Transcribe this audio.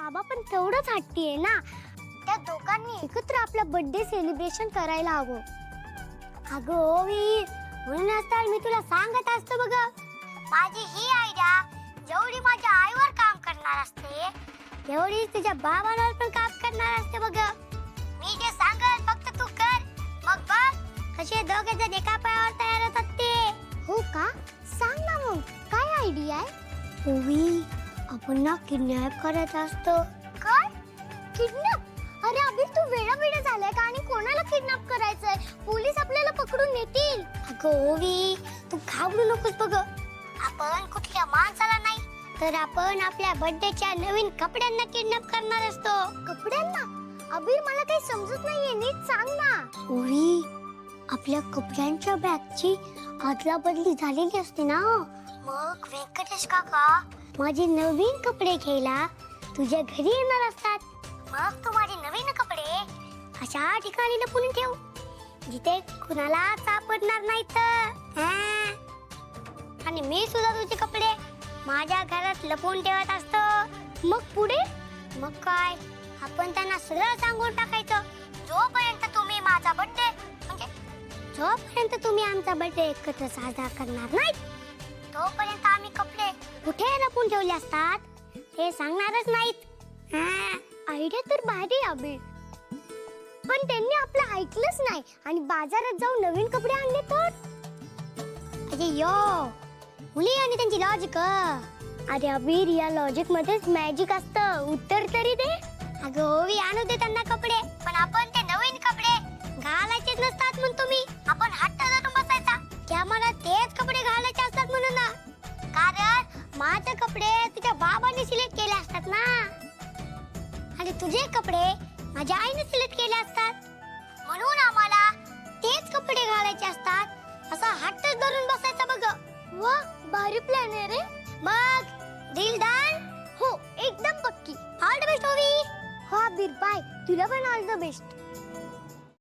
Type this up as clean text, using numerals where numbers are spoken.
बाबा पण तेवढंच हट्टी आहे ना. त्या दोघांनी एकत्र आपला बर्थडे सेलिब्रेशन करायला हवं. अगं ओवी, म्हणूनच तर मी तुला सांगत असतो बघ, माझी ही आयडिया जेवढी माझ्या आईवर काम करणार असते तेवढी तुझ्या बाबांवर पण काम करणार असते बघ. मी जे सांगेल फक्त तू कर, मग बघ कसे दोघे जण एका पायावर तयार होतात ते. हो का? सांग ना मग काय आयडिया आहे? ओवी, आपण ना किडनॅप करत असतो. काय? किडनॅप? अरे अभि, तू वेडा झालाय का? आणि कोणाला किडनॅप करायचंय? पोलीस आपल्याला पकडून नेतील. अगं ओवी, तू घाबरू नकोस बघ. आपण कुठल्या माणसाला नाही तर आपण आपल्या बर्थडेच्या नवीन कपड्यांना किडनॅप करणार असतो. कपड्यांना? अभि, मला काही समजत नाहीये, नीट सांग ना. ओवी, आपल्या कपड्यांच्या बॅगची आदला बदली झालेली असते ना, मग व्यंकटेश काका माझे नवीन कपडे घ्यायला तुझ्या घरी येणार असतात. मग तू माझे नवीन कपडे अशा ठिकाणी लपवून ठेव जिथे कुणाला सापडणार नाहीत. आणि मी सुद्धा तुझे कपडे माझ्या घरात लपवून ठेवत असतो. मग पुढे? मग काय, आपण त्यांना सरळ सांगून टाकायचं, जोपर्यंत तुम्ही माझा बर्थडे म्हणजे जोपर्यंत तुम्ही आमचा बर्थडे एकत्र साजरा करणार नाही तोपर्यंत आम्ही कपडे कुठे लपवून ठेवले असतात हे सांगणारच नाहीत. आयडिया तर भारी आहे, पण त्यांनी आपलं ऐकलंच नाही आणि बाजारात जाऊन नवीन कपडे आणले तर. अरे यो, मुली आणि त्यांची लॉजिक. अरे अबीर, या लॉजिक मध्येच मॅजिक असतं. उत्तर तरी दे. अगं ओवी, आणू दे त्यांना कपडे, पण आपण ते नवीन कपडे घालायचेच नसतात म्हणतो मी. आपण हट्ट धरून बसायचा की आम्हाला तेच कपडे घालायचे असतात म्हणून ना. कारण माझे कपडे तुझ्या बाबांनी सिलेक्ट केले असतात ना, आणि तुझे कपडे माझ्या आईने सिलेक्ट केले असतात, म्हणून आम्हाला तेच कपडे घालायचे असतात असा हट्ट धरून बसायचा बघ. वा, भारी प्लॅन आहे रे. मग डील डन? हो, एकदम पक्की. ऑल द बेस्ट ओवी. हो अबीर, बाय. तुला पण ऑल द बेस्ट.